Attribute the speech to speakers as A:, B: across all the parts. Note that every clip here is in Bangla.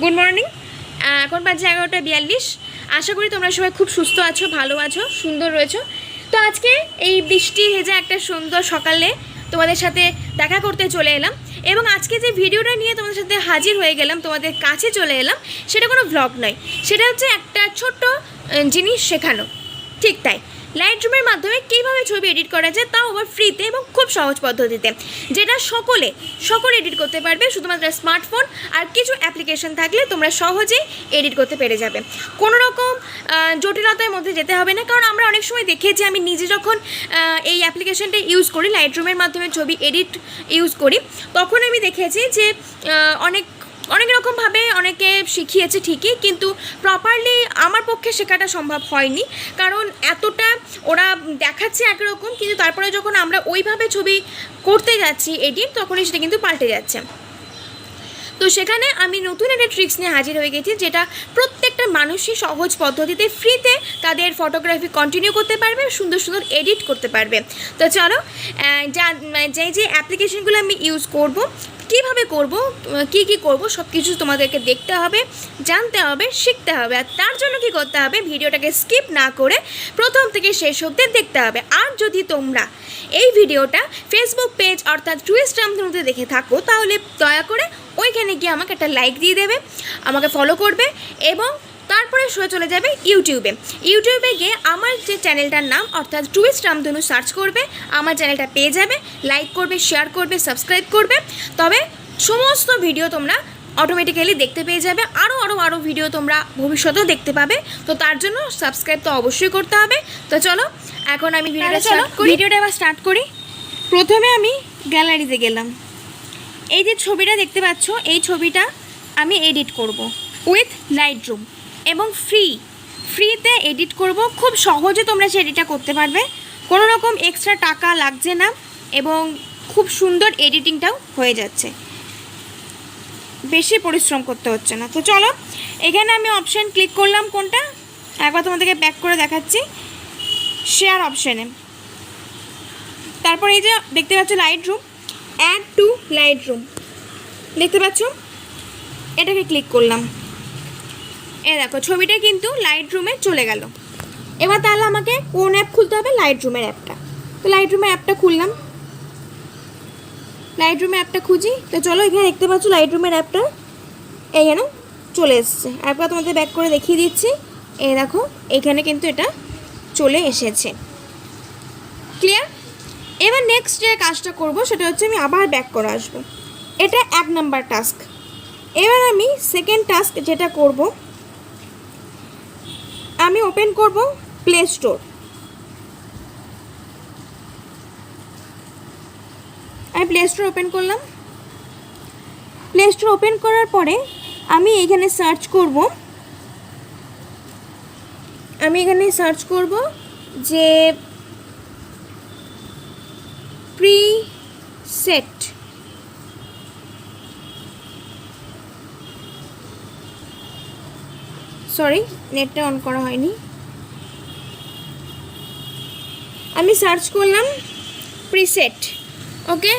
A: Good morning. এখন বাজে 11:42। আশা করি তোমরা সবাই খুব সুস্থ আছো, ভালো আছো, সুন্দর রয়েছো। তো আজকে এই বৃষ্টি ভেজা একটা সুন্দর সকালে তোমাদের সাথে দেখা করতে চলে এলাম, এবং আজকে যে ভিডিওটা নিয়ে তোমাদের সাথে হাজির হয়ে গেলাম, তোমাদের কাছে চলে এলাম, সেটা কোনো ব্লগ নয়, সেটা হচ্ছে একটা ছোট্ট জিনিস শেখানো। ঠিক তাই, লাইটরুমের মাধ্যমে কীভাবে ছবি এডিট করা যায়, তাও আবার ফ্রিতে এবং খুব সহজ পদ্ধতিতে, যেটা সকলে এডিট করতে পারবে। শুধুমাত্র স্মার্টফোন আর কিছু অ্যাপ্লিকেশন থাকলে তোমরা সহজেই এডিট করতে পেরে যাবে। কোনো রকম জটিলতার মধ্যে যেতে হবে না, কারণ আমরা অনেক সময় দেখেছি, আমি নিজে যখন এই অ্যাপ্লিকেশনটা ইউজ করি, লাইটরুমের মাধ্যমে ছবি এডিট ইউজ করি, তখন আমি দেখেছি যে অনেক রকমভাবে অনেকে শিখিয়েছে ঠিকই, কিন্তু প্রপারলি আমার পক্ষে শেখাটা সম্ভব হয়নি, কারণ এতটা ওরা দেখাচ্ছে একরকম, কিন্তু তারপরে যখন আমরা ওইভাবে ছবি করতে যাচ্ছি এডিট, তখনই সেটা কিন্তু পাল্টে যাচ্ছে। তো সেখানে আমি নতুন একটা ট্রিক্স নিয়ে হাজির হয়ে গেছি, যেটা প্রত্যেকটা মানুষই সহজ পদ্ধতিতে ফ্রিতে তাদের ফটোগ্রাফি কন্টিনিউ করতে পারবে, সুন্দর সুন্দর এডিট করতে পারবে। তো চলো, যে অ্যাপ্লিকেশনগুলো আমি ইউজ করব, কীভাবে করব, কি করব, সব কিছু তোমাদেরকে দেখতে হবে, জানতে হবে, শিখতে হবে। আর তার জন্য কি করতে হবে, ভিডিওটাকে স্কিপ না করে প্রথম থেকে শেষ অবধি দেখতে হবে। আর যদি তোমরা এই ভিডিওটা ফেসবুক পেজ অর্থাৎ 𝗬𝗵𝗶𝗀 দেখে থাকো, তাহলে দয়া করে ওইখানে গিয়ে আমাকে একটা লাইক দিয়ে দেবে, আমাকে ফলো করবে, এবং তারপরে চলে যাবে ইউটিউবে গিয়ে আমার যে চ্যানেলটার নাম অর্থাৎ 𝗬𝗵𝗶𝗀 সার্চ করবে, আমার চ্যানেলটা পেয়ে যাবে, লাইক করবে, শেয়ার করবে, সাবস্ক্রাইব করবে, তবে সমস্ত ভিডিও তোমরা অটোমেটিক্যালি দেখতে পেয়ে যাবে। আরও ভিডিও তোমরা ভবিষ্যতেও দেখতে পাবে। তো তার জন্য সাবস্ক্রাইব তো অবশ্যই করতে হবে। তো চলো, এখন আমি ভিডিওটা এবার স্টার্ট করি। প্রথমে আমি গ্যালারিতে গেলাম। এই যে ছবিটা দেখতে পাচ্ছ, এই ছবিটা আমি এডিট করব উইথ লাইটরুম, এবং ফ্রিতে এডিট করব। খুব সহজে তোমরা সেই এডিটটা করতে পারবে, কোনো রকম এক্সট্রা টাকা লাগছে না, এবং খুব সুন্দর এডিটিংটাও হয়ে যাচ্ছে, বেশি পরিশ্রম করতে হচ্ছে না। তো চলো, এখানে আমি অপশান ক্লিক করলাম, কোনটা একবার তোমাদেরকে ব্যাক করে দেখাচ্ছি, শেয়ার অপশানে। তারপর এই যে দেখতে পাচ্ছ লাইটরুম, অ্যাড টু লাইটরুম দেখতে পাচ্ছ, এটাকে ক্লিক করলাম। দেখো ছবিটা কিন্তু লাইটরুমে চলে গেল। এবার তাহলে আমাকে কোন অ্যাপ খুলতে হবে, লাইটরুমের অ্যাপটা। তো লাইটরুমের অ্যাপটা খুললাম, লাইটরুমের অ্যাপটা খুঁজি। তো চলো, এখানে দেখতে পাচ্ছ লাইটরুমের অ্যাপটা এইখানে চলে এসছে। একবার তোমাদের ব্যাক করে দেখিয়ে দিচ্ছি, এই দেখো এখানে কিন্তু এটা চলে এসেছে। ক্লিয়ার? এবার নেক্সট যে কাজটা করব, সেটা হচ্ছে আমি আবার ব্যাক করে আসবো। এটা 1 নাম্বার টাস্ক। এবার আমি সেকেন্ড টাস্ক যেটা করব, আমি ওপেন করব প্লে স্টোর। আমি প্লে স্টোর ওপেন করলাম। প্লে স্টোর ওপেন করার পরে আমি এখানে সার্চ করব, যে প্রিসেট। সরি, নেটটা অন করা হয়নি। আমি সার্চ করলাম প্রিসেট। ওকে,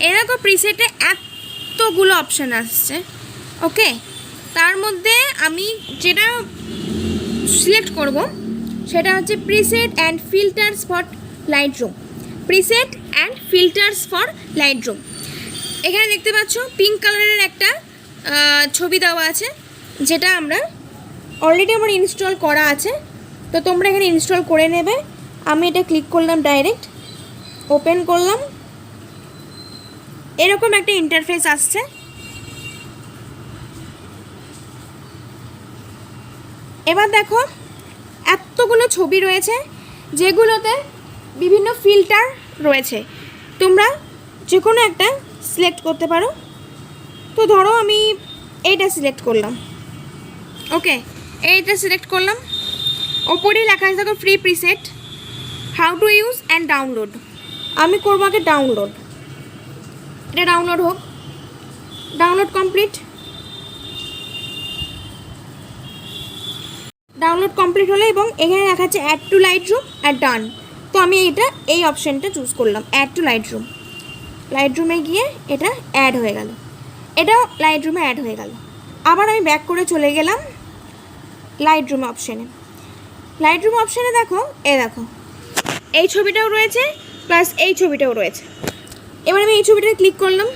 A: এরকম প্রিসেটে এতগুলো অপশান আসছে। ওকে, তার মধ্যে আমি যেটা সিলেক্ট করব, সেটা হচ্ছে preset and filters for Lightroom. Preset and filters for Lightroom, এখানে দেখতে পাচ্ছ পিঙ্ক কালারের একটা ছবি দেওয়া আছে, যেটা অলরেডি আমার ইনস্টল করা আছে। তো তোমরা এখানে ইনস্টল করে নেবে। আমি এটা ক্লিক করলাম, ডাইরেক্ট ওপেন করলাম, এরকম একটা ইন্টারফেস আসছে। এবার দেখো এতগুলো ছবি রয়েছে, যেগুলোতে বিভিন্ন ফিল্টার রয়েছে, তোমরা যে কোনো একটা সিলেক্ট করতে পারো। তো ধরো আমি এইটা সিলেক্ট করলাম। ওকে, এইটা সিলেক্ট করলাম। ওপরেই লেখা আছে দেখো, free preset, how to use and download. আমি করবো আগে ডাউনলোড। এটা ডাউনলোড হোক। Download complete. ডাউনলোড কমপ্লিট হলো, এবং এখানে লেখা আছে অ্যাড টু লাইটরুম আর ডান। তো আমি এই অপশানটা চুজ করলাম, অ্যাড টু লাইটরুম। লাইটরুমে গিয়ে এটা অ্যাড হয়ে গেল, এটাও লাইটরুমে অ্যাড হয়ে গেল। আবার আমি ব্যাক করে চলে গেলাম লাইটরুম অপশানে। লাইটরুম অপশানে দেখো এই ছবিটাও রয়েছে প্লাস এই ছবিটাও রয়েছে। এবার আমি এই ছবিটা ক্লিক করলাম।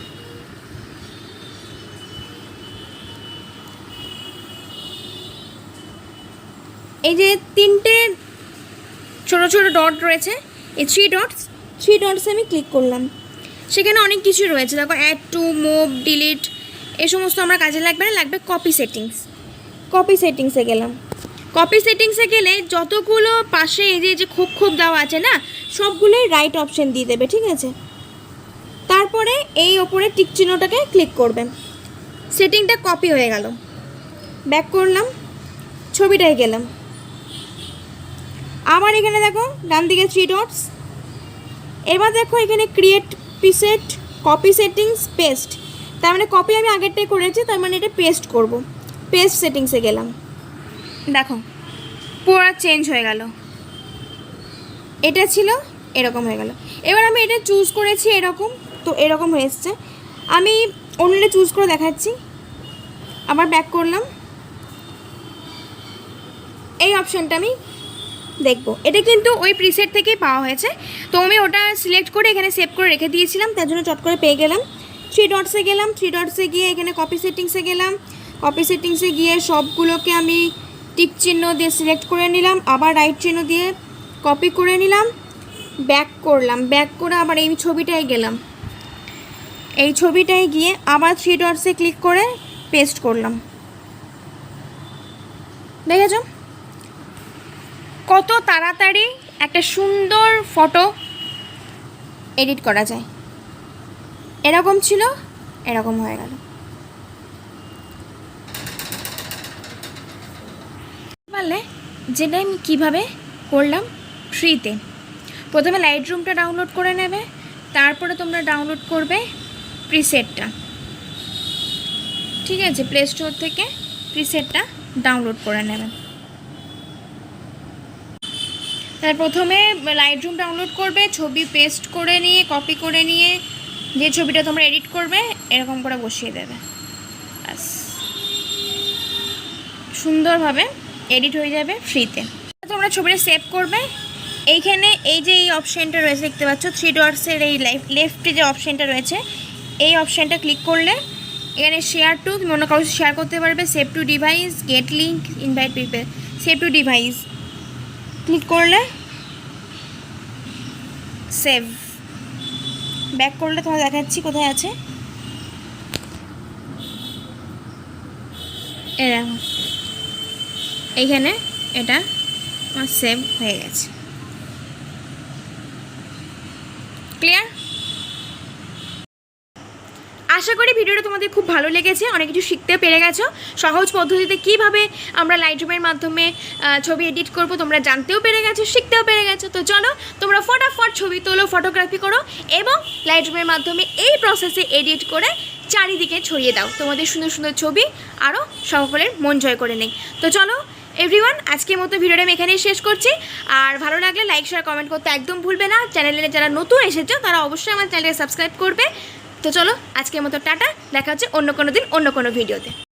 A: এই যে 3টে ছোটো ছোটো ডট রয়েছে, এই 3 ডটসে আমি ক্লিক করলাম। সেখানে অনেক কিছু রয়েছে, দেখো অ্যাড টু, মুভ, ডিলিট, এই সমস্ত আমার কাজে লাগবে না। লাগবে কপি সেটিংসে গেলাম। কপি সেটিংসে গেলে যতগুলো পাশে এই যে 𝗁𝗶𝗶 দেওয়া আছে না, সবগুলোই রাইট অপশান দিয়ে দেবে, ঠিক আছে। তারপরে এই ওপরে টিক চিহ্নটাকে ক্লিক করবেন। সেটিংটা কপি হয়ে গেল। ব্যাক করলাম, ছবিটায় গেলাম। আবার এখানে দেখো ডান দিকে 3 ডটস। এবার দেখো এখানে create preset, copy settings, paste. তার মানে কপি আমি আগেরটাই করেছি, তার মানে এটা পেস্ট করব। পেস্ট সেটিংসে গেলাম, দেখো পুরো চেঞ্জ হয়ে গেল। এটা ছিল এরকম হয়ে গেল। এবার আমি এটা চুজ করেছি এরকম, তো এরকম হয়ে এসছে। আমি অন্যটা চুজ করে দেখাচ্ছি। আবার ব্যাক করলাম, এই অপশানটা আমি দেখব। এটা কিন্তু ওই প্রিসেট থেকেই পাওয়া হয়েছে, তো আমি ওটা সিলেক্ট করে এখানে সেভ করে রেখে দিয়েছিলাম, তার জন্য চট করে পেয়ে গেলাম। 3 ডটসে গেলাম, 3 ডটসে গিয়ে এখানে কপি সেটিংসে গেলাম। কপি সেটিংসে গিয়ে সবগুলোকে আমি টিক চিহ্ন দিয়ে সিলেক্ট করে নিলাম, আবার রাইট চিহ্ন দিয়ে কপি করে নিলাম। ব্যাক করলাম, ব্যাক করে আবার এই ছবিটায় গেলাম। এই ছবিটায় গিয়ে আবার 3 ডটসে ক্লিক করে পেস্ট করলাম। দেখেছ কত তাড়াতাড়ি একটা সুন্দর ফটো এডিট করা যায়। এরকম ছিল, এরকম হয়ে গেল। পারলে যেটা আমি কীভাবে করলাম ফ্রিতে। প্রথমে লাইটরুমটা ডাউনলোড করে নেবে, তারপরে তোমরা ডাউনলোড করবে প্রিসেটটা, ঠিক আছে। প্লে স্টোর থেকে প্রিসেটটা ডাউনলোড করে নেবেন। তার প্রথমে লাইটরুম ডাউনলোড করবে, ছবি পেস্ট করে নিয়ে কপি করে নিয়ে যে ছবিটা তোমরা এডিট করবে এরকম করে বসিয়ে দেবে, ব্যাস সুন্দরভাবে এডিট হয়ে যাবে ফ্রিতে। তোমরা ছবিটা সেভ করবে। এইখানে এই যে এই অপশানটা রয়েছে দেখতে পাচ্ছ 3 ডটসের এই লেফটে যে অপশানটা রয়েছে, এই অপশানটা ক্লিক করলে এখানে শেয়ার টু, তুমি অন্য কারো শেয়ার করতে পারবে। Save two device, gate link, invite people. Save two device click করলে সেভ। ব্যাক করলে তোমার দেখাচ্ছি কোথায় আছে। এরকম এইখানে এটা আমার সেভ হয়ে গেছে। ক্লিয়ার? আশা করি ভিডিওটা তোমাদের খুব ভালো লেগেছে, অনেক কিছু শিখতে পেরে গেছো। সহজ পদ্ধতিতে কিভাবে আমরা লাইটরুমের মাধ্যমে ছবি এডিট করব তোমরা জানতেও পেরে গেছো, শিখতেও পেরে গেছো। তো চলো তোমরা ফটাফট ছবি তোলো, ফটোগ্রাফি করো এবং লাইটরুমের মাধ্যমে এই প্রসেসে এডিট করে চারিদিকে ছড়িয়ে দাও তোমাদের সুন্দর সুন্দর ছবি, আরও সকলের মন জয় করে নেই। তো চলো এভরিওয়ান, আজকের মতো ভিডিওটা আমি এখানেই শেষ করছি। আর ভালো লাগলে লাইক শেয়ার কমেন্ট করতে একদম ভুলবে না। চ্যানেলে যারা নতুন এসেছো তারা অবশ্যই আমার চ্যানেলকে সাবস্ক্রাইব করবে। তো চলো আজকের মতো টাটা, দেখা হচ্ছে অন্য কোনো দিন অন্য কোনো ভিডিওতে।